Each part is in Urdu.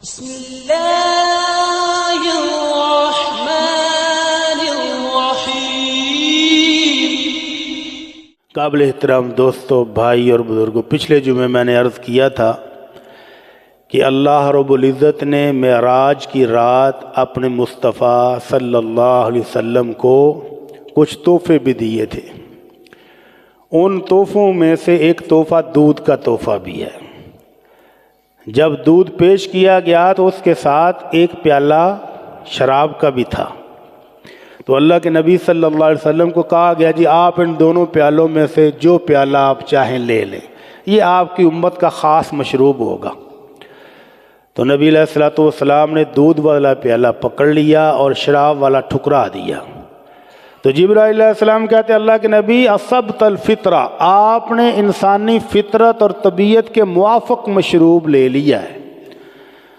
بسم اللہ الرحمن الرحیم۔ قابل احترام دوستو، بھائی اور بزرگوں، پچھلے جمعے میں نے عرض کیا تھا کہ اللہ رب العزت نے معراج کی رات اپنے مصطفیٰ صلی اللہ علیہ وسلم کو کچھ تحفے بھی دیے تھے۔ ان تحفوں میں سے ایک تحفہ دودھ کا تحفہ بھی ہے۔ جب دودھ پیش کیا گیا تو اس کے ساتھ ایک پیالہ شراب کا بھی تھا، تو اللہ کے نبی صلی اللہ علیہ وسلم کو کہا گیا جی آپ ان دونوں پیالوں میں سے جو پیالہ آپ چاہیں لے لیں، یہ آپ کی امت کا خاص مشروب ہوگا۔ تو نبی علیہ الصلوۃ والسلام نے دودھ والا پیالہ پکڑ لیا اور شراب والا ٹھکرا دیا۔ تو جبرائیل علیہ السلام کہتے ہیں اللہ کے نبی اصبت الفطرہ، آپ نے انسانی فطرت اور طبیعت کے موافق مشروب لے لیا ہے۔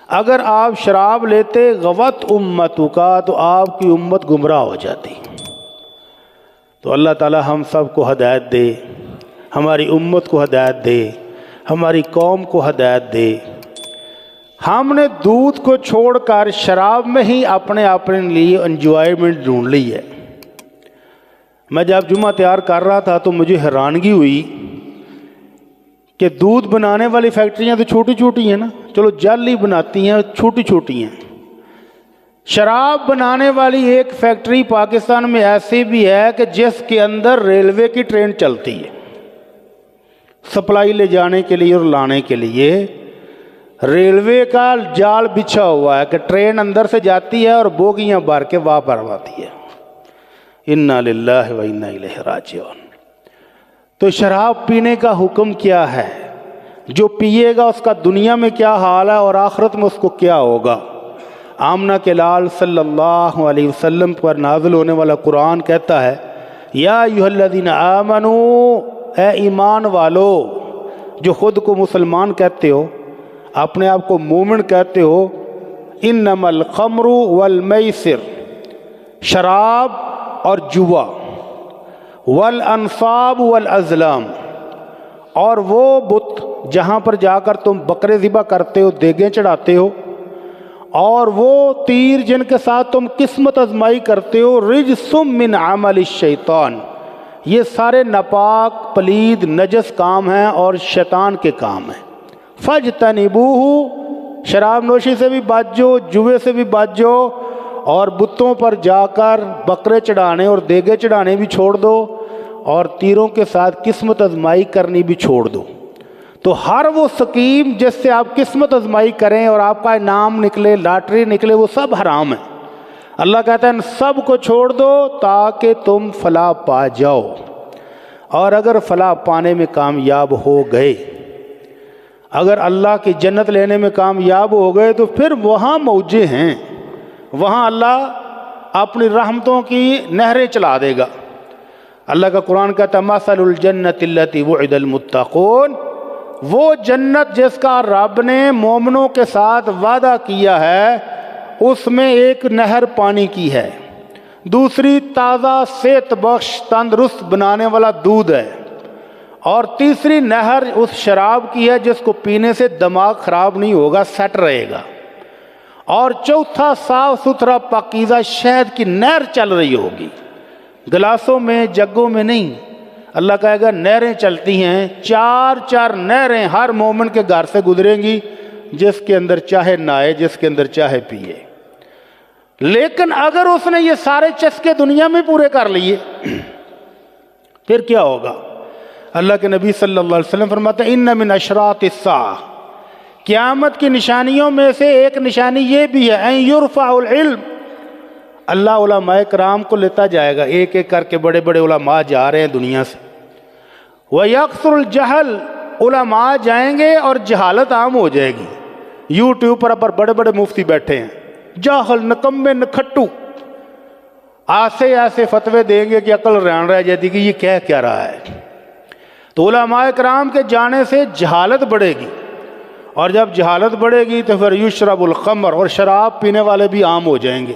اگر آپ شراب لیتے غوت امتوں کا تو آپ کی امت گمراہ ہو جاتی۔ تو اللہ تعالی ہم سب کو ہدایت دے، ہماری امت کو ہدایت دے، ہماری قوم کو ہدایت دے۔ ہم نے دودھ کو چھوڑ کر شراب میں ہی اپنے لیے انجوائمنٹ ڈھونڈ لی ہے۔ میں جب جمعہ تیار کر رہا تھا تو مجھے حیرانگی ہوئی کہ دودھ بنانے والی فیکٹریاں تو چھوٹی چھوٹی ہیں نا، چلو جل ہی بناتی ہیں، چھوٹی چھوٹی ہیں۔ شراب بنانے والی ایک فیکٹری پاکستان میں ایسی بھی ہے کہ جس کے اندر ریلوے کی ٹرین چلتی ہے، سپلائی لے جانے کے لیے اور لانے کے لیے ریلوے کا جال بچھا ہوا ہے کہ ٹرین اندر سے جاتی ہے اور بوگیاں بھر کے واپس آتی ہے۔ انا للہ و انا الیہ راجعون۔ تو شراب پینے کا حکم کیا ہے؟ جو پیے گا اس کا دنیا میں کیا حال ہے اور آخرت میں اس کو کیا ہوگا؟ آمنہ کے لال صلی اللہ علیہ وسلم پر نازل ہونے والا قرآن کہتا ہے یا ایھا الذین آمنوا، اے ایمان والو، جو خود کو مسلمان کہتے ہو، اپنے آپ کو مومن کہتے ہو، انما الخمر والمیسر، شراب اور جوا، والانصاب والازلام، اور وہ بت جہاں پر جا کر تم بکرے ذبح کرتے ہو، دیگیں چڑھاتے ہو، اور وہ تیر جن کے ساتھ تم قسمت آزمائی کرتے ہو، رجس من عمل الشیطان، یہ سارے ناپاک پلید نجس کام ہیں اور شیطان کے کام ہیں۔ فاجتنبوہ، شراب نوشی سے بھی بچ جاؤ، جوے سے بھی بچ جاؤ، اور بتوں پر جا کر بکرے چڑھانے اور دیگے چڑھانے بھی چھوڑ دو، اور تیروں کے ساتھ قسمت آزمائی کرنی بھی چھوڑ دو۔ تو ہر وہ سکیم جس سے آپ قسمت آزمائی کریں اور آپ کا انعام نکلے، لاٹری نکلے، وہ سب حرام ہے۔ اللہ کہتا ہے ان سب کو چھوڑ دو تاکہ تم فلاح پا جاؤ، اور اگر فلاح پانے میں کامیاب ہو گئے، اگر اللہ کی جنت لینے میں کامیاب ہو گئے، تو پھر وہاں موجے ہیں، وہاں اللہ اپنی رحمتوں کی نہریں چلا دے گا۔ اللہ کا قرآن کہتا ہے مثل الجنت التی وعد المتقون، وہ جنت جس کا رب نے مومنوں کے ساتھ وعدہ کیا ہے، اس میں ایک نہر پانی کی ہے، دوسری تازہ صحت بخش تندرست بنانے والا دودھ ہے، اور تیسری نہر اس شراب کی ہے جس کو پینے سے دماغ خراب نہیں ہوگا، سیٹ رہے گا، اور چوتھا صاف ستھرا پاکیزہ شہد کی نہر چل رہی ہوگی، گلاسوں میں، جگوں میں نہیں۔ اللہ کہے گا نہریں چلتی ہیں، چار چار نہریں ہر مومن کے گھر سے گزریں گی، جس کے اندر چاہے نہائے، جس کے اندر چاہے پیے۔ لیکن اگر اس نے یہ سارے چسکے دنیا میں پورے کر لیے پھر کیا ہوگا؟ اللہ کے نبی صلی اللہ علیہ وسلم فرماتے ہیں ان من اشراط الساعہ، قیامت کی نشانیوں میں سے ایک نشانی یہ بھی ہے ان یرفع العلم، اللہ علماء کرام کو لیتا جائے گا، ایک ایک کر کے بڑے بڑے علماء جا رہے ہیں دنیا سے، ویکثر الجہل، علماء جائیں گے اور جہالت عام ہو جائے گی۔ یوٹیوب پر بڑے بڑے مفتی بیٹھے ہیں، جاہل، نکمے، نکھٹو، ایسے فتوے دیں گے کہ عقل ران رہ جاتی کہ یہ کہہ کیا رہا ہے۔ تو علماء کرام کے جانے سے جہالت بڑھے گی، اور جب جہالت بڑھے گی تو پھر یشرب الخمر، اور شراب پینے والے بھی عام ہو جائیں گے۔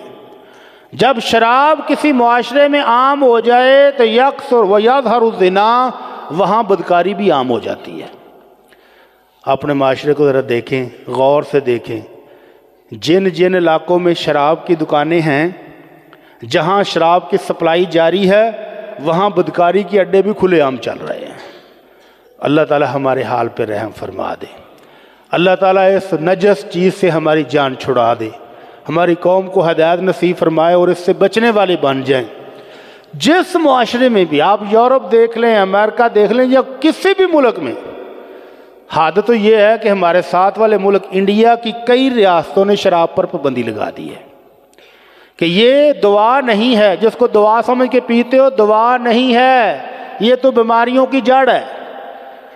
جب شراب کسی معاشرے میں عام ہو جائے تو یکثر ویظہر الزنا، وہاں بدکاری بھی عام ہو جاتی ہے۔ اپنے معاشرے کو ذرا دیکھیں، غور سے دیکھیں جن جن علاقوں میں شراب کی دکانیں ہیں، جہاں شراب کی سپلائی جاری ہے، وہاں بدکاری کے اڈے بھی کھلے عام چل رہے ہیں۔ اللہ تعالی ہمارے حال پہ رحم فرما دے، اللہ تعالیٰ اس نجس چیز سے ہماری جان چھڑا دے، ہماری قوم کو ہدایت نصیب فرمائے اور اس سے بچنے والے بن جائیں۔ جس معاشرے میں بھی آپ یورپ دیکھ لیں، امریکہ دیکھ لیں، یا کسی بھی ملک میں، حد تو یہ ہے کہ ہمارے ساتھ والے ملک انڈیا کی کئی ریاستوں نے شراب پر پابندی لگا دی ہے کہ یہ دوا نہیں ہے، جس کو دوا سمجھ کے پیتے ہو، دوا نہیں ہے، یہ تو بیماریوں کی جڑ ہے۔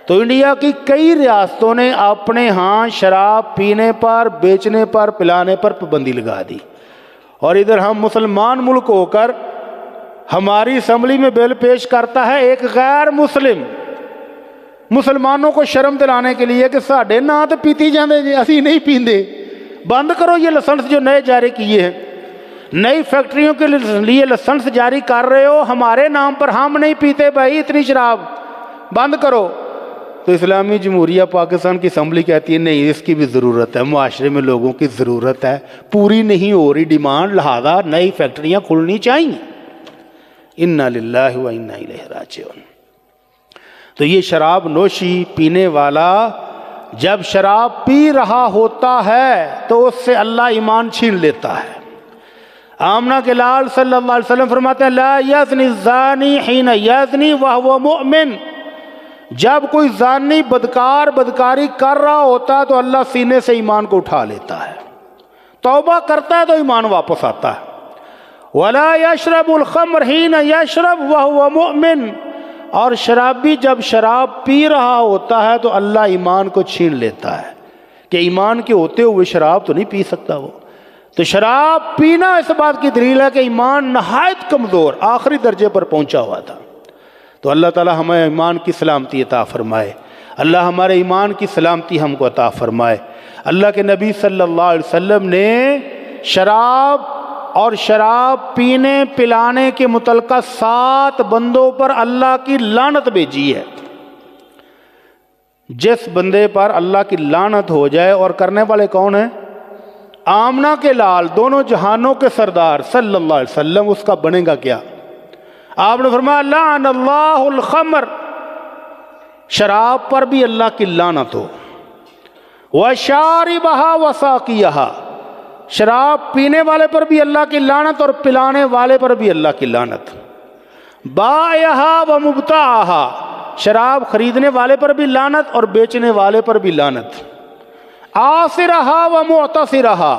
تو انڈیا کی کئی ریاستوں نے اپنے ہاں شراب پینے پر، بیچنے پر، پلانے پر پابندی لگا دی، اور ادھر ہم مسلمان ملک ہو کر ہماری اسمبلی میں بل پیش کرتا ہے ایک غیر مسلم، مسلمانوں کو شرم دلانے کے لیے کہ ساڈے نہ تو پیتی جاندے جی، اسی نہیں پیندے، بند کرو یہ لائسنس جو نئے جاری کیے ہیں، نئی فیکٹریوں کے لیے لائسنس جاری کر رہے ہو، ہمارے نام پر ہم نہیں پیتے بھائی اتنی شراب، بند کرو۔ تو اسلامی جمہوریہ پاکستان کی اسمبلی کہتی ہے نہیں، اس کی بھی ضرورت ہے، معاشرے میں لوگوں کی ضرورت ہے، پوری نہیں ہو رہی ڈیمانڈ، لہذا نئی فیکٹریاں کھلنی چاہیے۔ انا للہ و انا الیہ راجعون۔ تو یہ شراب نوشی پینے والا جب شراب پی رہا ہوتا ہے تو اس سے اللہ ایمان چھین لیتا ہے۔ آمنہ کے لال صلی اللہ علیہ وسلم فرماتے ہیں لا یزنی الزانی حین یزنی وہو مؤمن، جب کوئی زانی بدکار بدکاری کر رہا ہوتا ہے تو اللہ سینے سے ایمان کو اٹھا لیتا ہے، توبہ کرتا ہے تو ایمان واپس آتا ہے۔ ولا یشرب الخمر حین یشرب وہو مؤمن، اور شرابی جب شراب پی رہا ہوتا ہے تو اللہ ایمان کو چھین لیتا ہے کہ ایمان کے ہوتے ہوئے شراب تو نہیں پی سکتا وہ۔ تو شراب پینا اس بات کی دلیل ہے کہ ایمان نہایت کمزور آخری درجے پر پہنچا ہوا تھا۔ تو اللہ تعالی ہمیں ایمان کی سلامتی عطا فرمائے، اللہ ہمارے ایمان کی سلامتی ہم کو عطا فرمائے۔ اللہ کے نبی صلی اللہ علیہ وسلم نے شراب اور شراب پینے پلانے کے متعلقہ 7 بندوں پر اللہ کی لعنت بھیجی ہے۔ جس بندے پر اللہ کی لعنت ہو جائے، اور کرنے والے کون ہیں؟ آمنہ کے لال، دونوں جہانوں کے سردار صلی اللہ علیہ وسلم، اس کا بنے گا کیا؟ آپ نے فرمایا لعن اللہ الخمر، شراب پر بھی اللہ کی لعنت ہو، وشاربها وساقیہا، شراب پینے والے پر بھی اللہ کی لعنت اور پلانے والے پر بھی اللہ کی لعنت، بائعہا ومبتاعہا، شراب خریدنے والے پر بھی لعنت اور بیچنے والے پر بھی لعنت، آصرہا ومعتصرہا،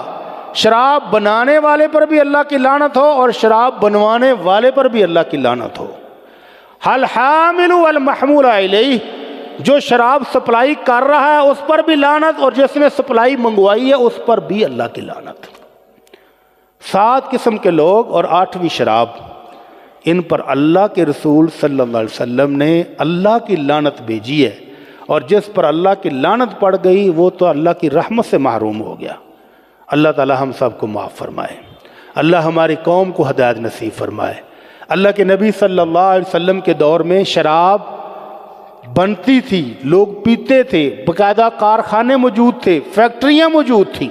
شراب بنانے والے پر بھی اللہ کی لعنت ہو اور شراب بنوانے والے پر بھی اللہ کی لعنت ہو، الحامل والمحمول علیہ، جو شراب سپلائی کر رہا ہے اس پر بھی لعنت اور جس نے سپلائی منگوائی ہے اس پر بھی اللہ کی لعنت۔ 7 قسم کے لوگ اور 8ویں شراب، ان پر اللہ کے رسول صلی اللہ علیہ وسلم نے اللہ کی لعنت بھیجی ہے، اور جس پر اللہ کی لعنت پڑ گئی وہ تو اللہ کی رحمت سے محروم ہو گیا۔ اللہ تعالی ہم سب کو معاف فرمائے، اللہ ہماری قوم کو ہدایت نصیب فرمائے۔ اللہ کے نبی صلی اللہ علیہ وسلم کے دور میں شراب بنتی تھی، لوگ پیتے تھے، باقاعدہ کارخانے موجود تھے، فیکٹریاں موجود تھیں۔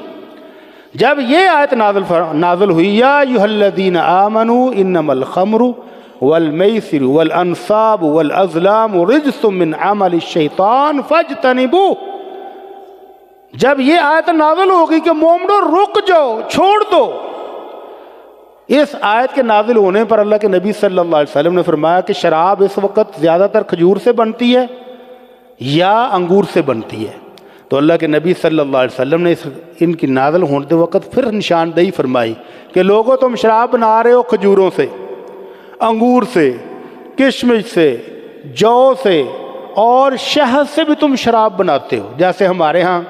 جب یہ آیت نازل ہوئی یا ایھا الذین آمنوا انما الخمر والمیسر والانصاب والازلام رجس من عمل الشیطان فاجتنبوہ، جب یہ آیت نازل ہوگی کہ مومنو رک جاؤ، چھوڑ دو، اس آیت کے نازل ہونے پر اللہ کے نبی صلی اللہ علیہ وسلم نے فرمایا کہ شراب اس وقت زیادہ تر کھجور سے بنتی ہے یا انگور سے بنتی ہے، تو اللہ کے نبی صلی اللہ علیہ وسلم نے ان کی نازل ہونے وقت پھر نشاندہی فرمائی کہ لوگوں تم شراب بنا رہے ہو کھجوروں سے، انگور سے، کشمش سے، جو سے، اور شہد سے بھی تم شراب بناتے ہو، جیسے ہمارے ہاں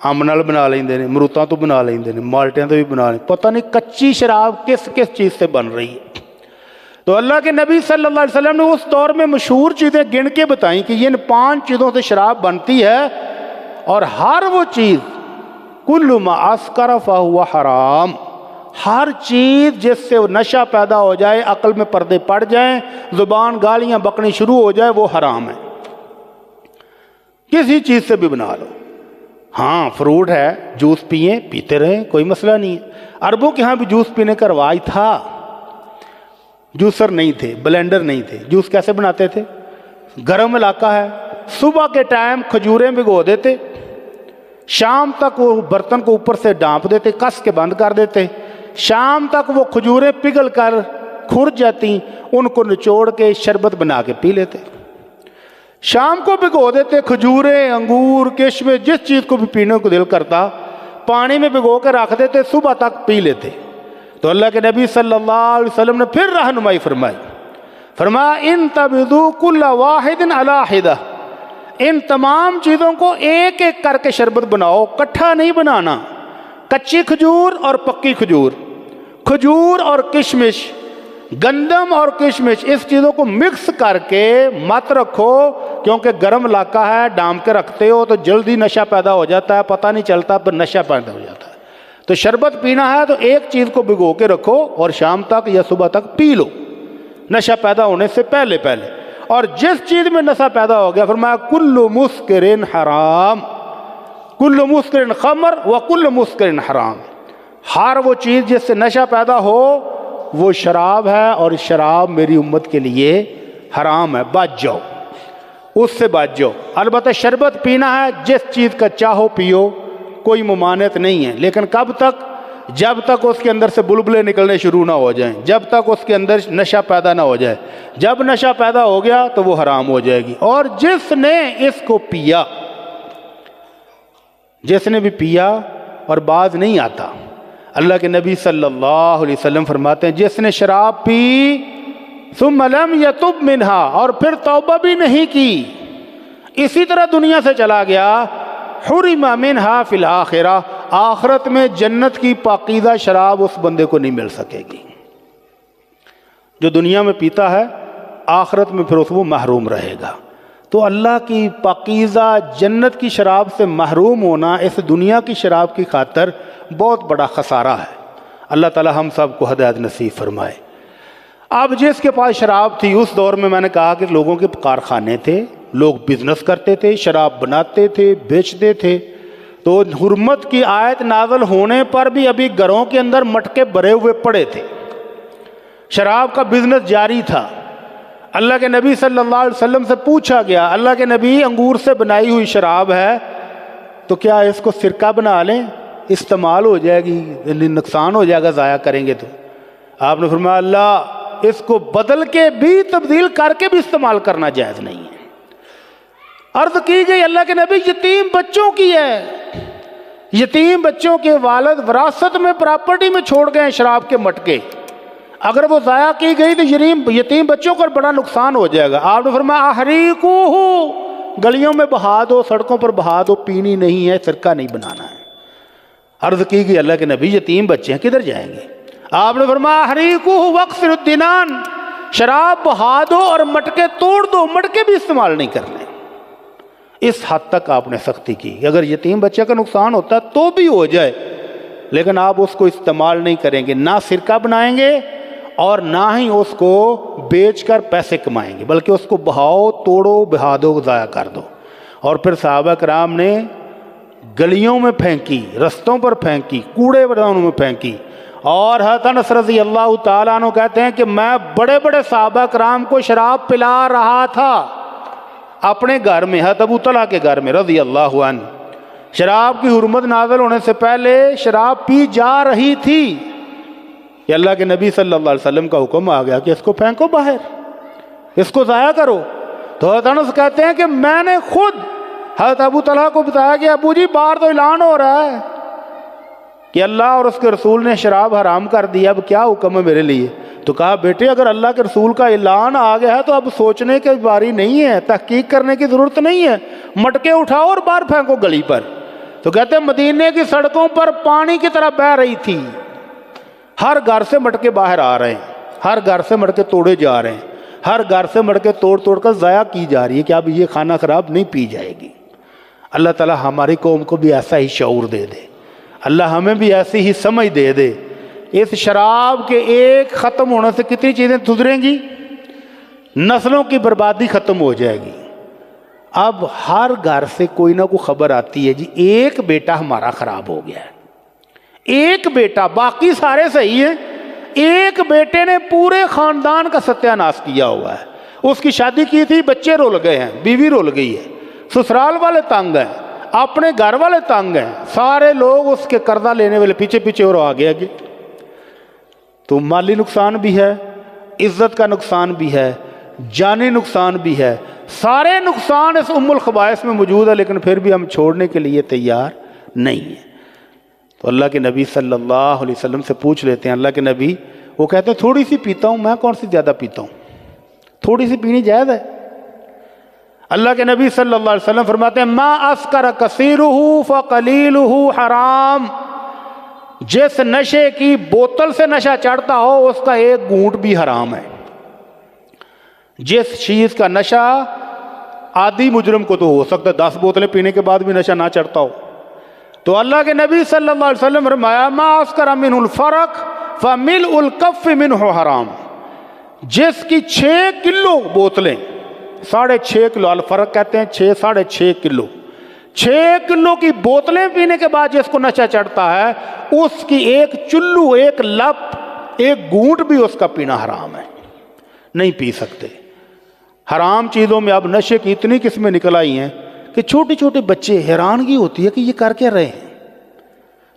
امب نال بنا لیندے نے، مروتاں تو بنا لیندے نے، مالٹیاں تو بھی بنا لیندے، پتہ نہیں کچی شراب کس کس چیز سے بن رہی ہے۔ تو اللہ کے نبی صلی اللہ علیہ وسلم نے اس دور میں مشہور چیزیں گن کے بتائیں کہ یہ 5 چیزوں سے شراب بنتی ہے، اور ہر وہ چیز کل ما اسکر فہو حرام، ہر چیز جس سے نشہ پیدا ہو جائے، عقل میں پردے پڑ جائیں، زبان گالیاں بکنی شروع ہو جائے، وہ حرام ہے۔ کسی چیز سے بھی بنا لو، ہاں فروٹ ہے، جوس پئیں، پیتے رہیں، کوئی مسئلہ نہیں ہے۔ عربوں کے ہاں بھی جوس پینے کا رواج تھا، جوسر نہیں تھے، بلینڈر نہیں تھے۔ جوس کیسے بناتے تھے؟ گرم علاقہ ہے، صبح کے ٹائم کھجوریں بھگو دیتے، شام تک وہ برتن کو اوپر سے ڈانپ دیتے، کس کے بند کر دیتے، شام تک وہ کھجوریں پگھل کر کھر جاتی، ان کو نچوڑ کے شربت بنا کے پی لیتے۔ شام کو بھگو دیتے، کھجوریں، انگور، کشمش، جس چیز کو بھی پینے کو دل کرتا پانی میں بھگو کے رکھ دیتے، صبح تک پی لیتے۔ تو اللہ کے نبی صلی اللہ علیہ وسلم نے پھر رہنمائی فرمائی، فرمایا ان تبذو کل واحد علی حدہ، ان تمام چیزوں کو ایک ایک کر کے شربت بناؤ، کٹھا نہیں بنانا۔ کچی کھجور اور پکی کھجور، کھجور اور کشمش، گندم اور کشمش، اس چیزوں کو مکس کر کے مت رکھو، کیونکہ گرم علاقہ ہے، ڈام کے رکھتے ہو تو جلدی نشہ پیدا ہو جاتا ہے، پتہ نہیں چلتا، پھر نشہ پیدا ہو جاتا ہے۔ تو شربت پینا ہے تو ایک چیز کو بھگو کے رکھو اور شام تک یا صبح تک پی لو، نشہ پیدا ہونے سے پہلے پہلے۔ اور جس چیز میں نشہ پیدا ہو گیا فرمایا کل مسکرن حرام، کل مسکرن خمر و کل مسکرن حرام، ہر وہ چیز جس سے نشہ پیدا ہو وہ شراب ہے، اور شراب میری امت کے لیے حرام ہے، بچ جاؤ، اس سے بچ جاؤ۔ البتہ شربت پینا ہے، جس چیز کا چاہو پیو، کوئی ممانعت نہیں ہے، لیکن کب تک؟ جب تک اس کے اندر سے بلبلے نکلنے شروع نہ ہو جائیں، جب تک اس کے اندر نشہ پیدا نہ ہو جائے۔ جب نشہ پیدا ہو گیا تو وہ حرام ہو جائے گی۔ اور جس نے اس کو پیا، جس نے بھی پیا اور باز نہیں آتا، اللہ کے نبی صلی اللہ علیہ وسلم فرماتے ہیں جس نے شراب پی ثم لم یتب منہا، اور پھر توبہ بھی نہیں کی، اسی طرح دنیا سے چلا گیا، حرم منہا فی الآخرہ، آخرت میں جنت کی پاکیزہ شراب اس بندے کو نہیں مل سکے گی۔ جو دنیا میں پیتا ہے آخرت میں پھر اس وہ محروم رہے گا۔ تو اللہ کی پاکیزہ جنت کی شراب سے محروم ہونا اس دنیا کی شراب کی خاطر بہت بڑا خسارہ ہے۔ اللہ تعالی ہم سب کو ہدایت نصیب فرمائے۔ اب جس کے پاس شراب تھی، اس دور میں نے کہا کہ لوگوں کے کارخانے تھے، لوگ بزنس کرتے تھے، شراب بناتے تھے، بیچتے تھے، تو حرمت کی آیت نازل ہونے پر بھی ابھی گھروں کے اندر مٹکے بھرے ہوئے پڑے تھے، شراب کا بزنس جاری تھا۔ اللہ کے نبی صلی اللہ علیہ وسلم سے پوچھا گیا، اللہ کے نبی انگور سے بنائی ہوئی شراب ہے تو کیا اس کو سرکہ بنا لیں؟ استعمال ہو جائے گی، نقصان ہو جائے گا ضائع کریں گے تو۔ آپ نے فرمایا اللہ، اس کو بدل کے بھی، تبدیل کر کے بھی استعمال کرنا جائز نہیں ہے۔ عرض کی گئی اللہ کے نبی یتیم بچوں کی ہے، یتیم بچوں کے والد وراثت میں پراپرٹی میں چھوڑ گئے شراب کے مٹکے، اگر وہ ضائع کی گئی تو یتیم بچوں کو بڑا نقصان ہو جائے گا۔ آپ نے فرمایا احریقوہ، گلیوں میں بہا دو، سڑکوں پر بہا دو، پینی نہیں ہے، سرکہ نہیں بنانا ہے۔ عرض کی گئی اللہ کے نبی یتیم بچے ہیں کدھر جائیں گے؟ آپ نے فرمایا احریقوہ واکسروا الدنان، شراب بہا دو اور مٹکے توڑ دو، مٹکے بھی استعمال نہیں کرنے۔ اس حد تک آپ نے سختی کی، اگر یتیم بچے کا نقصان ہوتا ہے تو بھی ہو جائے، لیکن آپ اس کو استعمال نہیں کریں گے، نہ سرکہ بنائیں گے اور نہ ہی اس کو بیچ کر پیسے کمائیں گے، بلکہ اس کو بہاؤ، توڑو، بہا دو، ضائع کر دو۔ اور پھر صحابہ کرام نے گلیوں میں پھینکی، رستوں پر پھینکی، کوڑے دانوں میں پھینکی۔ اور حضرت انس رضی اللہ تعالیٰ عنہ کہتے ہیں کہ میں بڑے بڑے صحابہ کرام کو شراب پلا رہا تھا اپنے گھر میں، حضرت ابو طلحہ کے گھر میں رضی اللہ عنہ، شراب کی حرمت نازل ہونے سے پہلے شراب پی جا رہی تھی کہ اللہ کے نبی صلی اللہ علیہ وسلم کا حکم آ گیا کہ اس کو پھینکو باہر، اس کو ضائع کرو۔ تو حضرت انس کہتے ہیں کہ میں نے خود حضرت ابو طلحہ کو بتایا کہ ابو جی باہر تو اعلان ہو رہا ہے کہ اللہ اور اس کے رسول نے شراب حرام کر دیا، اب کیا حکم ہے میرے لیے؟ تو کہا بیٹے اگر اللہ کے رسول کا اعلان آ گیا ہے تو اب سوچنے کی باری نہیں ہے، تحقیق کرنے کی ضرورت نہیں ہے، مٹکے اٹھاؤ اور باہر پھینکو گلی پر۔ تو کہتے ہیں مدینے کی سڑکوں پر پانی کی طرح بہہ رہی تھی، ہر گھر سے مٹکے باہر آ رہے ہیں، ہر گھر سے مٹکے توڑے جا رہے ہیں، ہر گھر سے مٹکے توڑ توڑ کر ضائع کی جا رہی ہے کہ اب یہ کھانا خراب نہیں پی جائے گی۔ اللہ تعالی ہماری قوم کو بھی ایسا ہی شعور دے دے، اللہ ہمیں بھی ایسی ہی سمجھ دے دے۔ اس شراب کے ایک ختم ہونے سے کتنی چیزیں سدھریں گی، نسلوں کی بربادی ختم ہو جائے گی۔ اب ہر گھر سے کوئی نہ کوئی خبر آتی ہے جی ایک بیٹا ہمارا خراب ہو گیا ہے، ایک بیٹا، باقی سارے صحیح ہیں، ایک بیٹے نے پورے خاندان کا ستیہ ناش کیا ہوا ہے۔ اس کی شادی کی تھی، بچے رول گئے ہیں، بیوی رول گئی ہے، سسرال والے تنگ ہیں، اپنے گھر والے تنگ ہیں، سارے لوگ اس کے قرضہ لینے والے پیچھے پیچھے اور آگے آگے۔ تو مالی نقصان بھی ہے، عزت کا نقصان بھی ہے، جانی نقصان بھی ہے، سارے نقصان اس ام الخبائث میں موجود ہے، لیکن پھر بھی ہم چھوڑنے کے لیے تیار نہیں ہیں۔ تو اللہ کے نبی صلی اللہ علیہ وسلم سے پوچھ لیتے ہیں، اللہ کے نبی، وہ کہتے ہیں تھوڑی سی پیتا ہوں، میں کون سی زیادہ پیتا ہوں، تھوڑی سی پینی جائز ہے؟ اللہ کے نبی صلی اللہ علیہ وسلم فرماتے ہیں ما اسکر کثیرہ فقلیلہ حرام، جس نشے کی بوتل سے نشہ چڑھتا ہو اس کا ایک گھونٹ بھی حرام ہے۔ جس چیز کا نشہ عادی مجرم کو تو ہو سکتا ہے 10 بوتلیں پینے کے بعد بھی نشہ نہ چڑھتا ہو، تو اللہ کے نبی صلی اللہ علیہ وسلم فرمایا ما اسکر منہ الفرق فملء الکف منہ حرام، جس کی 6 کلو بوتلیں، 6.5 کلو، الفرق کہتے ہیں 6 6.5 کلو، 6 کلو کی بوتلیں پینے کے بعد جس کو نشہ چڑھتا ہے اس کی ایک چلو، ایک لپ، ایک گھونٹ بھی اس کا پینا حرام ہے، نہیں پی سکتے۔ حرام چیزوں میں اب نشے کی اتنی قسمیں نکل آئی ہیں کہ چھوٹے چھوٹے بچے، حیرانگی ہوتی ہے کہ یہ کر کے رہے ہیں۔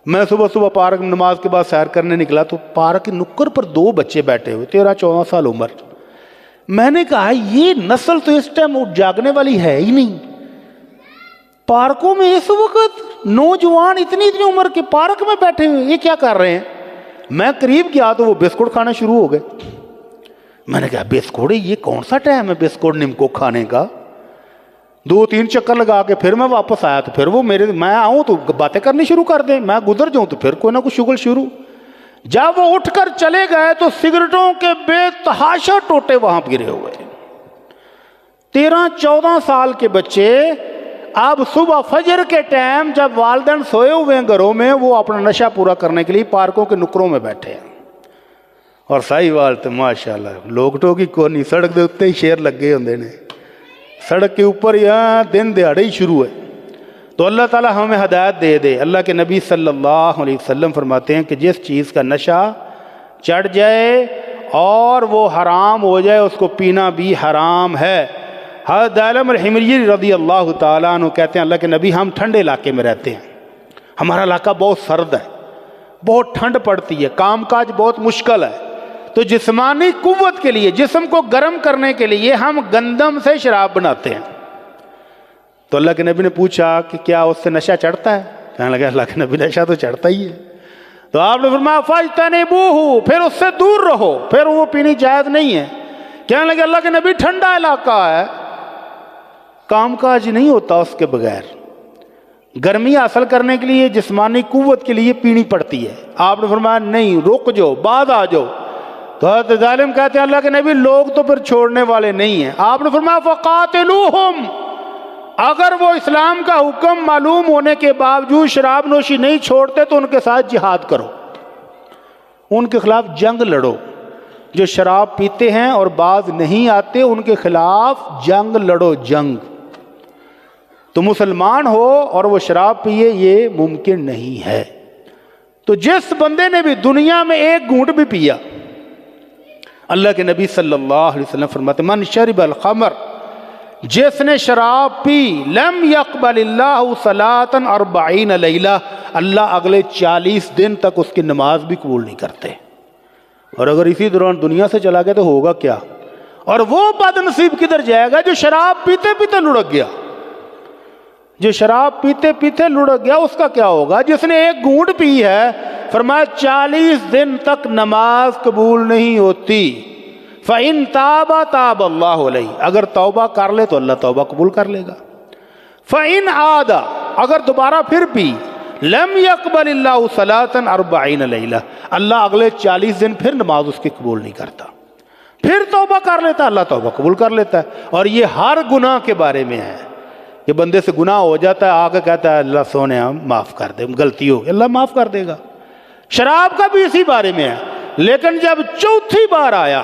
میں صبح پارک میں نماز کے بعد سیر کرنے نکلا تو پارک کی نکر پر 2 بچے بیٹھے ہوئے، 13-14 سال عمر۔ میں نے کہا یہ نسل تو اس ٹائم جاگنے والی ہے ہی نہیں، پارکوں میں اس وقت نوجوان اتنی عمر کے پارک میں بیٹھے ہوئے، یہ کیا کر رہے ہیں؟ میں قریب گیا تو وہ بسکٹ کھانا شروع ہو گئے۔ میں نے کہا بسکٹ، یہ کون سا ٹائم ہے بسکٹ نمکو کھانے کا؟ 2-3 چکر لگا کے پھر میں واپس آیا تو پھر وہ میں آؤں تو باتیں کرنی شروع کر دیں، میں گزر جاؤں تو پھر کوئی نہ کوئی شغل شروع۔ جب وہ اٹھ کر چلے گئے تو سگریٹوں کے بے تحاشا ٹوٹے وہاں گرے ہوئے۔ 13-14 سال کے بچے اب صبح فجر کے ٹائم جب والدین سوئے ہوئے ہیں گھروں میں، وہ اپنا نشہ پورا کرنے کے لیے پارکوں کے نکروں میں بیٹھے ہیں۔ اور سائی وال تو ماشاءاللہ لوگ ٹوکی کو نہیں، سڑک دے اتنے ہی شیر لگے ہوندے نے، سڑک کے اوپر یہاں دن دیہڑے ہی شروع ہے۔ تو اللہ تعالی ہمیں ہدایت دے دے۔ اللہ کے نبی صلی اللہ علیہ وسلم فرماتے ہیں کہ جس چیز کا نشہ چڑھ جائے اور وہ حرام ہو جائے اس کو پینا بھی حرام ہے۔ حضرت دائلم الحمری رضی اللہ تعالیٰ عنہ کہتے ہیں اللہ کے نبی ہم ٹھنڈے علاقے میں رہتے ہیں، ہمارا علاقہ بہت سرد ہے، بہت ٹھنڈ پڑتی ہے، کام کاج بہت مشکل ہے، تو جسمانی قوت کے لیے، جسم کو گرم کرنے کے لیے ہم گندم سے شراب بناتے ہیں۔ تو اللہ کے نبی نے پوچھا کہ کیا اس سے نشہ چڑھتا ہے؟ کہنے لگا اللہ کے نبی نشہ تو چڑھتا ہی ہے۔ تو آپ نے فرمایا فاجتنبوہ، پھر اس سے دور رہو، پھر وہ پینی جائز نہیں ہے۔ کہنے لگے اللہ کے نبی ٹھنڈا علاقہ ہے، کام کاج نہیں ہوتا اس کے بغیر، گرمی حاصل کرنے کے لیے، جسمانی قوت کے لیے پینی پڑتی ہے۔ آپ نے فرمایا نہیں، رک جاؤ، بعد آ جاؤ۔ تو حضرت ظالم کہتے ہیں اللہ کے نبی لوگ تو پھر چھوڑنے والے نہیں ہیں۔ آپ نے فرمایا فقاتلوہم، اگر وہ اسلام کا حکم معلوم ہونے کے باوجود شراب نوشی نہیں چھوڑتے تو ان کے ساتھ جہاد کرو، ان کے خلاف جنگ لڑو۔ جو شراب پیتے ہیں اور باز نہیں آتے ان کے خلاف جنگ لڑو، جنگ۔ تو مسلمان ہو اور وہ شراب پیے یہ ممکن نہیں ہے۔ تو جس بندے نے بھی دنیا میں ایک گھونٹ بھی پیا، اللہ کے نبی صلی اللہ علیہ وسلم فرماتے من شرب الخمر، جس نے شراب پی، لم يقبل اللہ صلاۃ 40 لیلہ، اللہ اگلے 40 دن تک اس کی نماز بھی قبول نہیں کرتے۔ اور اگر اسی دوران دنیا سے چلا گیا تو ہوگا کیا؟ اور وہ بد نصیب کدھر جائے گا جو شراب پیتے پیتے لڑک گیا؟ جو شراب پیتے پیتے لڑک گیا اس کا کیا ہوگا؟ جس نے ایک گھونٹ پی ہے، فرمایا 40 دن تک نماز قبول نہیں ہوتی۔ فَإِن تَابَ تَابَ اللَّهُ عَلَيْهِ، اگر توبہ کر لے تو اللہ توبہ قبول کر لے گا۔ فَإِن عَادَ، اگر دوبارہ پھر پی، لَمْ يَقْبَلِ اللَّهُ صَلَاةً 40 لیلہ، اللہ اگلے 40 دن پھر نماز اس کی قبول نہیں کرتا۔ پھر توبہ کر لیتا، اللہ توبہ قبول کر لیتا ہے۔ اور یہ ہر گناہ کے بارے میں ہے کہ بندے سے گناہ ہو جاتا ہے، آگے کہتا ہے اللہ سونے معاف کر دے، غلطی ہو اللہ معاف کر دے گا۔ شراب کا بھی اسی بارے میں ہے۔ لیکن جب چوتھی بار آیا،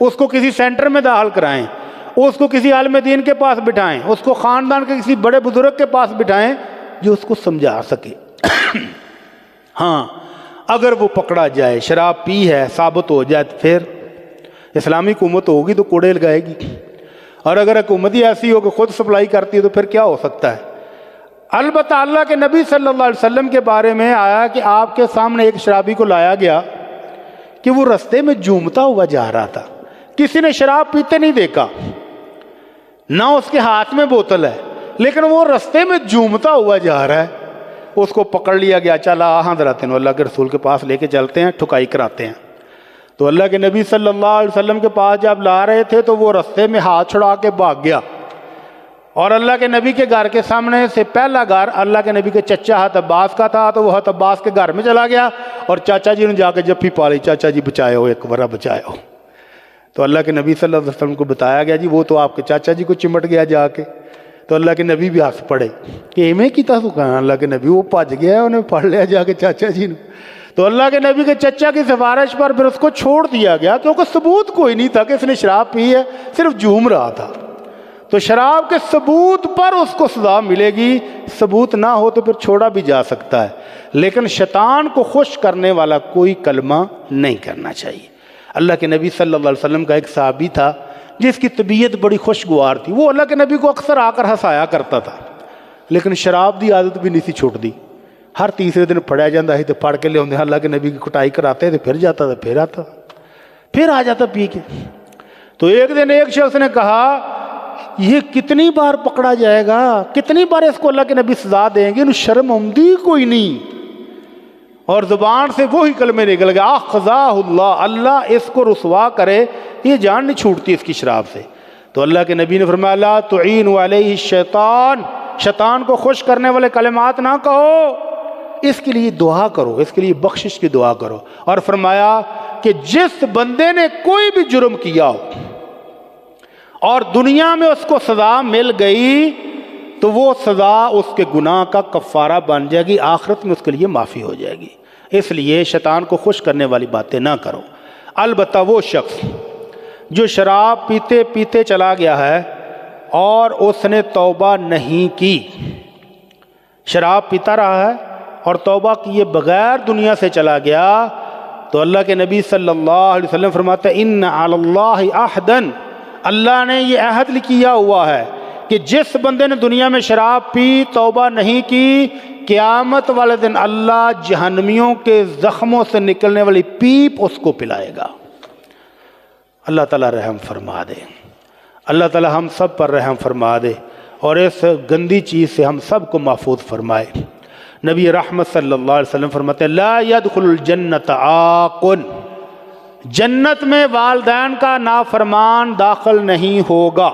اس کو کسی سینٹر میں داخل کرائیں، اس کو کسی عالم دین کے پاس بٹھائیں، اس کو خاندان کے کسی بڑے بزرگ کے پاس بٹھائیں جو اس کو سمجھا سکے۔ ہاں اگر وہ پکڑا جائے، شراب پی ہے، ثابت ہو جائے، تو پھر اسلامی حکومت ہوگی تو کوڑے لگائے گی، اور اگر حکومت ہی ایسی ہو کہ خود سپلائی کرتی ہے تو پھر کیا ہو سکتا ہے۔ البتہ اللہ کے نبی صلی اللہ علیہ وسلم کے بارے میں آیا کہ آپ کے سامنے ایک شرابی کو لایا گیا کہ وہ رستے میں جھومتا ہوا جا رہا تھا، کسی نے شراب پیتے نہیں دیکھا، نہ اس کے ہاتھ میں بوتل ہے، لیکن وہ رستے میں جھومتا ہوا جا رہا ہے۔ اس کو پکڑ لیا گیا، چلا حضرت اللہ کے رسول کے پاس لے کے چلتے ہیں، ٹھکائی کراتے ہیں۔ تو اللہ کے نبی صلی اللہ علیہ وسلم کے پاس جب لا رہے تھے تو وہ رستے میں ہاتھ چھڑا کے بھاگ گیا، اور اللہ کے نبی کے گھر کے سامنے سے پہلا گھر اللہ کے نبی کے چچا حضرت عباس کا تھا، تو وہ حضرت عباس کے گھر میں چلا گیا اور چاچا جی نے جا کے جپھی پالی، چاچا جی بچائے ہو، ایک ورہ بچائے ہو۔ تو اللہ کے نبی صلی اللہ علیہ وسلم کو بتایا گیا جی وہ تو آپ کے چاچا جی کو چمٹ گیا جا کے۔ تو اللہ کے نبی بھی ہنس پڑے کہ ایویں کیتا تو کہاں، اللہ کے نبی وہ بھج گیا، انہیں پڑھ لیا جا کے چاچا جی نے۔ تو اللہ کے نبی کے چچا کی سفارش پر پھر اس کو چھوڑ دیا گیا، کیونکہ ثبوت کوئی نہیں تھا کہ اس نے شراب پی ہے، صرف جھوم رہا تھا۔ تو شراب کے ثبوت پر اس کو سزا ملے گی، ثبوت نہ ہو تو پھر چھوڑا بھی جا سکتا ہے، لیکن شیطان کو خوش کرنے والا کوئی کلمہ نہیں کرنا چاہیے۔ اللہ کے نبی صلی اللہ علیہ وسلم کا ایک صحابی تھا جس کی طبیعت بڑی خوشگوار تھی، وہ اللہ کے نبی کو اکثر آ کر ہنسایا کرتا تھا، لیکن شراب دی عادت بھی نہیں سی چھوڑ دی۔ ہر تیسرے دن پڑھیا جاتا ہے تو پڑھ کے لے آتے، اللہ کے نبی کی کٹائی کراتے تو پھر جاتا تھا، پھر آتا، پھر آ جاتا پی کے۔ تو ایک دن ایک شخص نے کہا یہ کتنی بار پکڑا جائے گا، کتنی بار اس کو اللہ کے نبی سزا دیں گے، انہوں شرم آمدی کوئی نہیں۔ اور زبان سے وہی کلمے نکل گئے، اخزاہ اللہ، اللہ اس کو رسوا کرے، یہ جان نہیں چھوٹتی اس کی شراب سے۔ تو اللہ کے نبی نے فرمایا لا تعین علیہ الشیطان، شیطان کو خوش کرنے والے کلمات نہ کہو، اس کے لیے دعا کرو، اس کے لیے بخشش کی دعا کرو۔ اور فرمایا کہ جس بندے نے کوئی بھی جرم کیا ہو اور دنیا میں اس کو سزا مل گئی تو وہ سزا اس کے گناہ کا کفارہ بن جائے گی، آخرت میں اس کے لیے معافی ہو جائے گی۔ اس لیے شیطان کو خوش کرنے والی باتیں نہ کرو۔ البتہ وہ شخص جو شراب پیتے پیتے چلا گیا ہے اور اس نے توبہ نہیں کی، شراب پیتا رہا ہے اور توبہ کیے بغیر دنیا سے چلا گیا، تو اللہ کے نبی صلی اللہ علیہ وسلم فرماتے ہیں ان علی اللہ عہدن، اللہ نے یہ عہد کیا ہوا ہے کہ جس بندے نے دنیا میں شراب پی، توبہ نہیں کی، قیامت والے دن اللہ جہنمیوں کے زخموں سے نکلنے والی پیپ اس کو پلائے گا۔ اللہ تعالیٰ رحم فرما دے، اللہ تعالیٰ ہم سب پر رحم فرما دے اور اس گندی چیز سے ہم سب کو محفوظ فرمائے۔ نبی رحمت صلی اللہ علیہ وسلم فرماتے ہیں لا يدخل الجنت عاق، جنت میں والدین کا نافرمان داخل نہیں ہوگا۔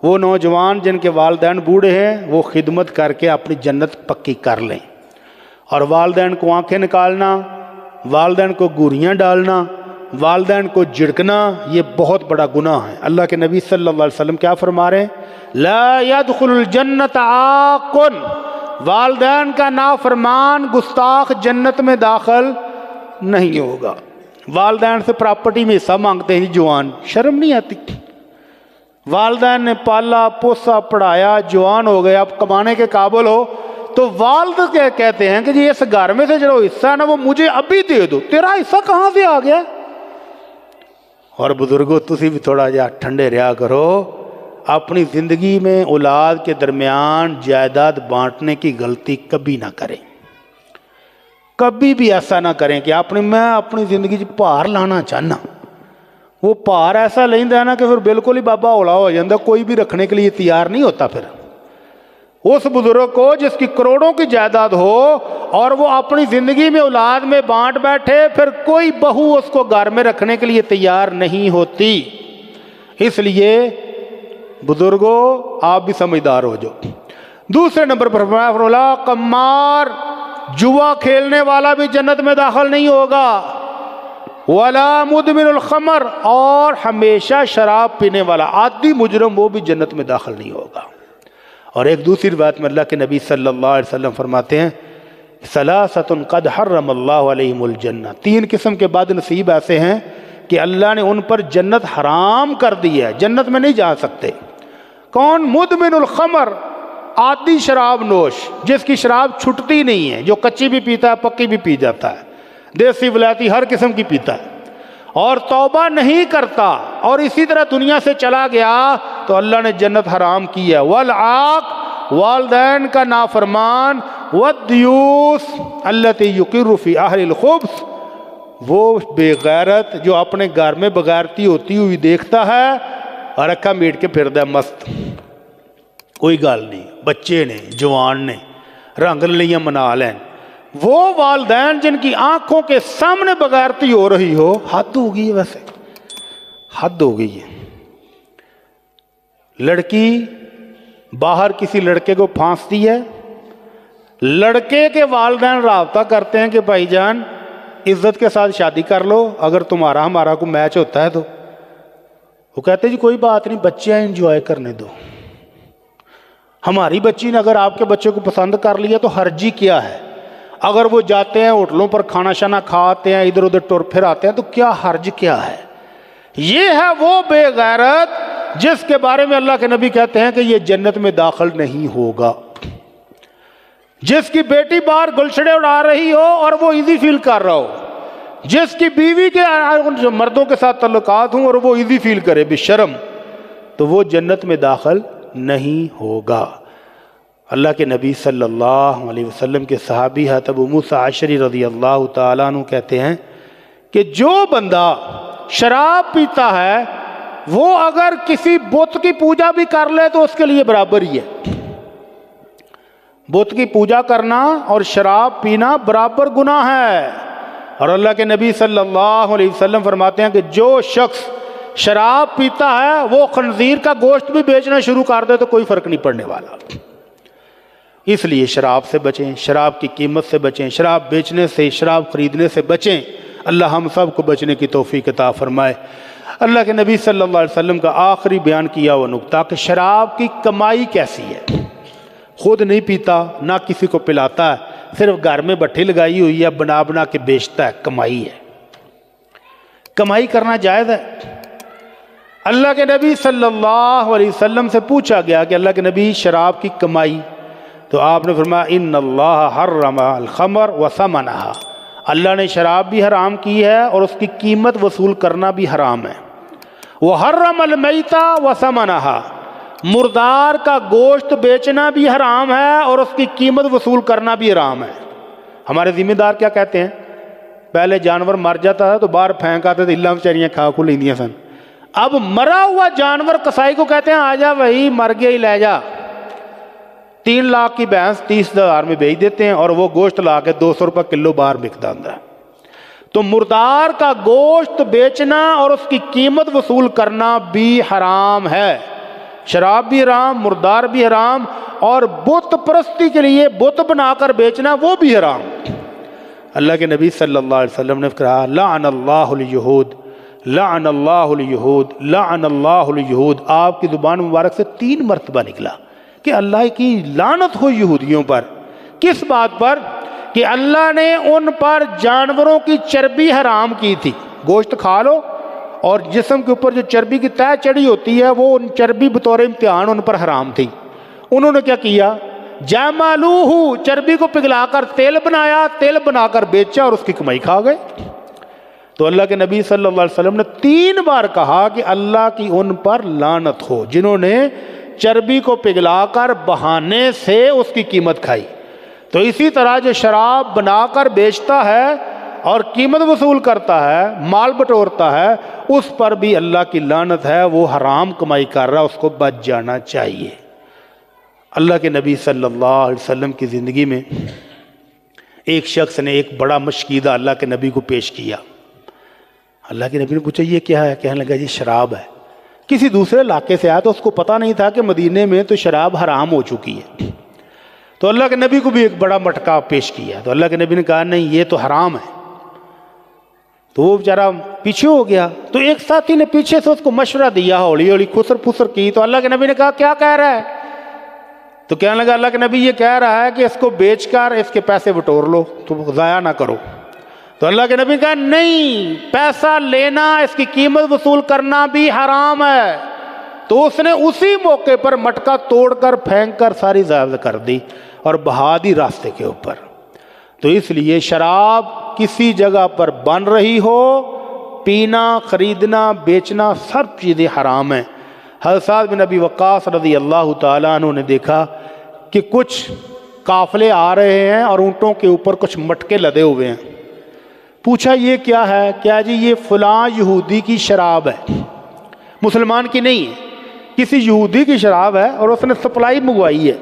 وہ نوجوان جن کے والدین بوڑھے ہیں وہ خدمت کر کے اپنی جنت پکی کر لیں، اور والدین کو آنکھیں نکالنا، والدین کو گوریاں ڈالنا، والدین کو جھڑکنا، یہ بہت بڑا گناہ ہے۔ اللہ کے نبی صلی اللہ علیہ وسلم کیا فرما رہے ہیں لا يدخل الجنت عاق، والدین کا نافرمان گستاخ جنت میں داخل نہیں ہوگا۔ والدین سے پراپرٹی میں حصہ مانگتے ہیں جوان، شرم نہیں آتی؟ والدین نے پالا پوسا پڑھایا، جوان ہو گئے، اب کمانے کے قابل ہو، تو والد کیا کہتے ہیں کہ جی اس گھر میں سے جو حصہ ہے نا وہ مجھے ابھی دے دو، تیرا حصہ کہاں سے آ گیا؟ اور بزرگوں تسی بھی تھوڑا جا ٹھنڈے رہا کرو، اپنی زندگی میں اولاد کے درمیان جائیداد بانٹنے کی غلطی کبھی نہ کریں، کبھی بھی ایسا نہ کریں کہ میں اپنی زندگی پار لانا چاہنا، وہ پار ایسا لیندہ ہے نا کہ پھر بالکل ہی بابا اولا ہو جاندہ، کوئی بھی رکھنے کے لیے تیار نہیں ہوتا۔ پھر اس بزرگ کو جس کی کروڑوں کی جائیداد ہو اور وہ اپنی زندگی میں اولاد میں بانٹ بیٹھے، پھر کوئی بہو اس کو گھر میں رکھنے کے لیے تیار نہیں ہوتی۔ اس لیے بزرگوں آپ بھی سمجھدار ہو جاؤ۔ دوسرے نمبر پر فرمایا قمار، جوا کھیلنے والا بھی جنت میں داخل نہیں ہوگا، ولا مدمن الخمر، اور ہمیشہ شراب پینے والا عادی مجرم وہ بھی جنت میں داخل نہیں ہوگا۔ اور ایک دوسری روایت میں اللہ کے نبی صلی اللہ علیہ وسلم فرماتے ہیں ثلاثۃ قد حرم اللہ علیہم الجنہ، تین قسم کے بعد نصیب ایسے ہیں کہ اللہ نے ان پر جنت حرام کر دی ہے، جنت میں نہیں جا سکتے۔ کون؟ مدمن الخمر، عادی شراب نوش، جس کی شراب چھٹتی نہیں ہے، جو کچی بھی پیتا ہے پکی بھی پی جاتا ہے، دیسی ولایتی ہر قسم کی پیتا ہے اور توبہ نہیں کرتا اور اسی طرح دنیا سے چلا گیا تو اللہ نے جنت حرام کی ہے۔ والعاق، والدین کا نافرمان، والدیوس التی یقر فی اہل الخبث، وہ بے غیرت جو اپنے گھر میں بغیرتی ہوتی ہوئی دیکھتا ہے اور اکھا میٹ کے پھر دے مست، کوئی گل نہیں، بچے نے، جوان نے، رنگ لیاں منا لین۔ وہ والدین جن کی آنکھوں کے سامنے بغیرتی ہو رہی ہو، حد ہو گئی ہے، ویسے حد ہو گئی ہے۔ لڑکی باہر کسی لڑکے کو پھانستی ہے، لڑکے کے والدین رابطہ کرتے ہیں کہ بھائی جان عزت کے ساتھ شادی کر لو، اگر تمہارا ہمارا کو میچ ہوتا ہے تو وہ کہتے ہیں جی کوئی بات نہیں، بچے ہیں انجوائے کرنے دو۔ ہماری بچی نے اگر آپ کے بچے کو پسند کر لیا تو حرجی کیا ہے؟ اگر وہ جاتے ہیں ہوٹلوں پر کھانا شانا کھاتے ہیں، ادھر ادھر ٹور پھر آتے ہیں تو کیا حرج کیا ہے؟ یہ ہے وہ بے غیرت جس کے بارے میں اللہ کے نبی کہتے ہیں کہ یہ جنت میں داخل نہیں ہوگا۔ جس کی بیٹی باہر گلچھڑے اڑا رہی ہو اور وہ ایزی فیل کر رہا ہو، جس کی بیوی کے مردوں کے ساتھ تعلقات ہوں اور وہ ایزی فیل کرے بے شرم، تو وہ جنت میں داخل نہیں ہوگا۔ اللہ کے نبی صلی اللہ علیہ وسلم کے صحابی حضرت ابو موسیٰ اشعری رضی اللہ تعالیٰ عنہ کہتے ہیں کہ جو بندہ شراب پیتا ہے وہ اگر کسی بت کی پوجا بھی کر لے تو اس کے لیے برابر ہی ہے۔ بت کی پوجا کرنا اور شراب پینا برابر گناہ ہے، اور اللہ کے نبی صلی اللہ علیہ وسلم فرماتے ہیں کہ جو شخص شراب پیتا ہے وہ خنزیر کا گوشت بھی بیچنا شروع کر دے تو کوئی فرق نہیں پڑنے والا۔ اس لیے شراب سے بچیں، شراب کی قیمت سے بچیں، شراب بیچنے سے، شراب خریدنے سے بچیں۔ اللہ ہم سب کو بچنے کی توفیق عطا فرمائے۔ اللہ کے نبی صلی اللہ علیہ وسلم کا آخری بیان کیا ہوا نکتہ کہ شراب کی کمائی کیسی ہے۔ خود نہیں پیتا، نہ کسی کو پلاتا ہے، صرف گھر میں بٹھی لگائی ہوئی ہے، بنا بنا کے بیچتا ہے، کمائی ہے۔ کمائی کرنا جائز ہے۔ اللہ کے نبی صلی اللہ علیہ وسلم سے پوچھا گیا کہ اللہ کے نبی شراب کی کمائی، تو آپ نے فرمایا ان اللہ حرم الخمر وثمنہا، اللہ نے شراب بھی حرام کی ہے اور اس کی قیمت وصول کرنا بھی حرام ہے۔ وحرم المیتہ وثمنہا، مردار کا گوشت بیچنا بھی حرام ہے اور اس کی قیمت وصول کرنا بھی حرام ہے۔ ہمارے ذمہ دار کیا کہتے ہیں؟ پہلے جانور مر جاتا تھا تو باہر پھینک آتے تھے، اللہ بیچاریاں کھا کو لیندیاں سن۔ اب مرا ہوا جانور کسائی کو کہتے ہیں آ جا وہی مر گیا ہی لے جا۔ 3 لاکھ کی بھینس 30,000 میں بیچ دیتے ہیں اور وہ گوشت لا کے 200 روپے کلو باہر بکتا ہے۔ تو مردار کا گوشت بیچنا اور اس کی قیمت وصول کرنا بھی حرام ہے۔ شراب بھی حرام، مردار بھی حرام، اور بت پرستی کے لیے بت بنا کر بیچنا وہ بھی حرام۔ اللہ کے نبی صلی اللہ علیہ وسلم نے کہا لعن اللہ الیہود، لعن اللہ الیہود، لعن اللہ الیہود۔ آپ کی زبان مبارک سے 3 مرتبہ نکلا کہ اللہ کی لعنت ہو یہودیوں پر۔ کس بات پر؟ کہ اللہ نے ان پر جانوروں کی چربی حرام کی تھی، گوشت کھا لو، اور جسم کے اوپر جو چربی کی تہ چڑھی ہوتی ہے وہ ان چربی بطور امتحان ان پر حرام تھی۔ انہوں نے کیا کیا؟ جامالوہ، چربی کو پگھلا کر تیل بنایا، تیل بنا کر بیچا اور اس کی کمائی کھا گئے۔ تو اللہ کے نبی صلی اللہ علیہ وسلم نے 3 بار کہا کہ اللہ کی ان پر لعنت ہو جنہوں نے چربی کو پگھلا کر بہانے سے اس کی قیمت کھائی۔ تو اسی طرح جو شراب بنا کر بیچتا ہے اور قیمت وصول کرتا ہے، مال بٹورتا ہے، اس پر بھی اللہ کی لعنت ہے، وہ حرام کمائی کر رہا ہے، اس کو بچ جانا چاہیے۔ اللہ کے نبی صلی اللہ علیہ وسلم کی زندگی میں ایک شخص نے ایک بڑا مشکیدہ اللہ کے نبی کو پیش کیا۔ اللہ کے نبی نے پوچھا یہ کیا ہے؟ کہنے لگا یہ شراب ہے۔ کسی دوسرے علاقے سے آیا تو اس کو پتہ نہیں تھا کہ مدینے میں تو شراب حرام ہو چکی ہے۔ تو اللہ کے نبی کو بھی ایک بڑا مٹکا پیش کیا، تو اللہ کے نبی نے کہا نہیں یہ تو حرام ہے۔ تو وہ بیچارہ پیچھے ہو گیا، تو ایک ساتھی نے پیچھے سے اس کو مشورہ دیا، ہولی ہولی خسر پھسر کی۔ تو اللہ کے نبی نے کہا کیا کہہ رہا ہے؟ تو کہنے لگا اللہ کے نبی یہ کہہ رہا ہے کہ اس کو بیچ کر اس کے پیسے بٹور لو، تو ضائع نہ کرو۔ تو اللہ کے نبی کہا نہیں، پیسہ لینا، اس کی قیمت وصول کرنا بھی حرام ہے۔ تو اس نے اسی موقع پر مٹکا توڑ کر پھینک کر ساری ضائع کر دی اور بہا دی راستے کے اوپر۔ تو اس لیے شراب کسی جگہ پر بن رہی ہو، پینا، خریدنا، بیچنا، سب چیزیں حرام ہیں۔ حضرت سعد بن ابی وقاص رضی اللہ تعالیٰ عنہ نے دیکھا کہ کچھ قافلے آ رہے ہیں اور اونٹوں کے اوپر کچھ مٹکے لدے ہوئے ہیں۔ پوچھا یہ کیا ہے؟ کیا جی یہ فلاں یہودی کی شراب ہے، مسلمان کی نہیں ہے، کسی یہودی کی شراب ہے اور اس نے سپلائی منگوائی ہے۔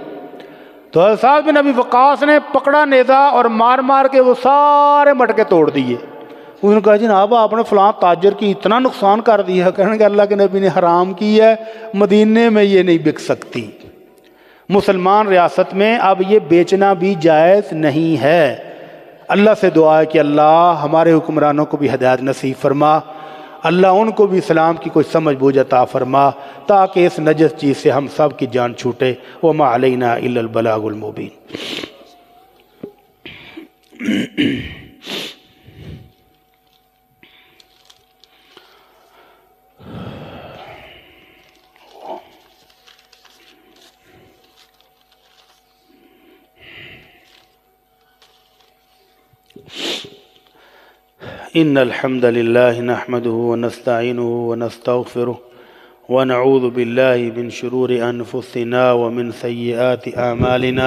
تو حضرت سعد بن ابی وقاص نے پکڑا نیزہ اور مار مار کے وہ سارے مٹکے توڑ دیے۔ انہوں نے کہا جناب آپ نے فلاں تاجر کی اتنا نقصان کر دیا۔ کہنے کہ اللہ کے نبی نے حرام کی ہے، مدینے میں یہ نہیں بک سکتی۔ مسلمان ریاست میں اب یہ بیچنا بھی جائز نہیں ہے۔ اللہ سے دعا ہے کہ اللہ ہمارے حکمرانوں کو بھی ہدایت نصیب فرما، اللہ ان کو بھی اسلام کی کوئی سمجھ بوجھ عطا فرما، تاکہ اس نجس چیز سے ہم سب کی جان چھوٹے۔ وما علینا الا البلاغ المبین۔ ان الحمد لله نحمده ونستعينه ونستغفره ونعوذ بالله من شرور انفسنا ومن سيئات اعمالنا،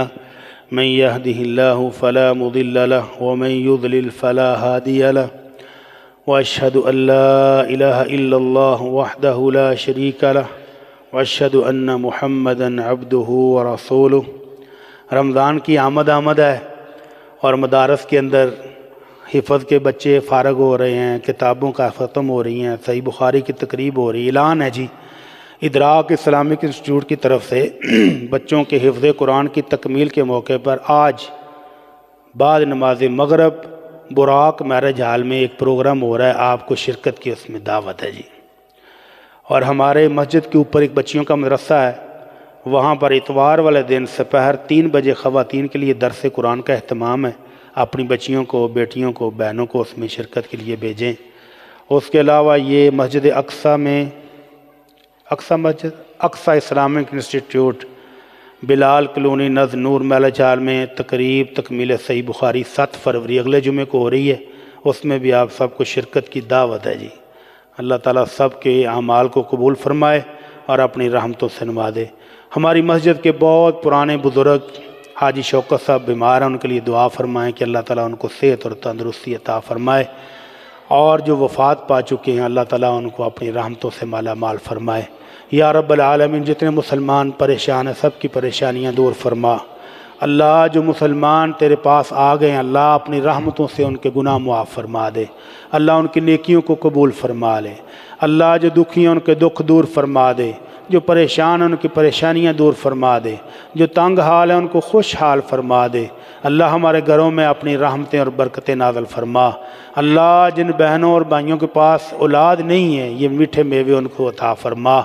من يهده الله فلا مضل له ومن يضلل فلا هادي له، واشهد ان لا اله الا الله وحده لا شريك له، واشهد ان محمدا عبده ورسوله۔ رمضان کی آمد ہے اور مدارس کے اندر حفظ کے بچے فارغ ہو رہے ہیں، کتابوں کا ختم ہو رہی ہیں، صحیح بخاری کی تقریب ہو رہی ہے۔ اعلان ہے جی ادراک اسلامک انسٹیٹیوٹ کی طرف سے بچوں کے حفظ قرآن کی تکمیل کے موقع پر آج بعد نماز مغرب براق میرج ہال میں ایک پروگرام ہو رہا ہے، آپ کو شرکت کی اس میں دعوت ہے جی۔ اور ہمارے مسجد کے اوپر ایک بچیوں کا مدرسہ ہے، وہاں پر اتوار والے دن سپہر 3 بجے خواتین کے لیے درس قرآن کا اہتمام ہے۔ اپنی بچیوں کو، بیٹیوں کو، بہنوں کو اس میں شرکت کے لیے بھیجیں۔ اس کے علاوہ یہ مسجد اقصیٰ میں اقصیٰ اسلامک انسٹیٹیوٹ بلال کلونی نزد نور میرج ہال میں تقریب تکمیل صحیح بخاری 7 فروری اگلے جمعے کو ہو رہی ہے، اس میں بھی آپ سب کو شرکت کی دعوت ہے جی۔ اللہ تعالیٰ سب کے اعمال کو قبول فرمائے اور اپنی رحمتوں سے نوازے۔ ہماری مسجد کے بہت پرانے بزرگ حاجی شوکت صاحب بیمار ہیں، ان کے لیے دعا فرمائیں کہ اللہ تعالیٰ ان کو صحت اور تندرستی عطا فرمائے، اور جو وفات پا چکے ہیں اللہ تعالیٰ ان کو اپنی رحمتوں سے مالا مال فرمائے۔ یا رب العالمین جتنے مسلمان پریشان ہیں سب کی پریشانیاں دور فرما۔ اللہ جو مسلمان تیرے پاس آ گئے ہیں اللہ اپنی رحمتوں سے ان کے گناہ معاف فرما دے، اللہ ان کی نیکیوں کو قبول فرما لے، اللہ جو دکھی ہیں ان کے دکھ دور فرما دے، جو پریشان ہیں ان کی پریشانیاں دور فرما دے، جو تنگ حال ہیں ان کو خوش حال فرما دے۔ اللہ ہمارے گھروں میں اپنی رحمتیں اور برکتیں نازل فرما۔ اللہ جن بہنوں اور بھائیوں کے پاس اولاد نہیں ہے یہ میٹھے میوے ان کو عطا فرما۔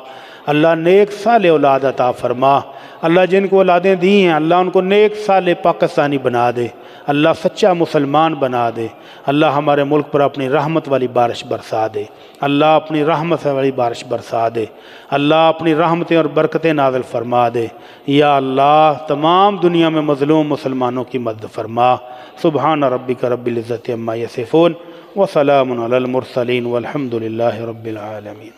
اللہ نیک صالح اولاد عطا فرما۔ اللہ جن کو اولادیں دی ہیں اللہ ان کو نیک صالح پاکستانی بنا دے، اللہ سچا مسلمان بنا دے۔ اللہ ہمارے ملک پر اپنی رحمت والی بارش برسا دے، اللہ اپنی رحمت والی بارش برسا دے، اللہ اپنی رحمتیں اور برکتیں نازل فرما دے۔ یا اللہ تمام دنیا میں مظلوم مسلمانوں کی مدد فرما۔ سبحان ربک رب العزت عما یصفون وسلام علی المرسلین والحمد للہ رب العالمین۔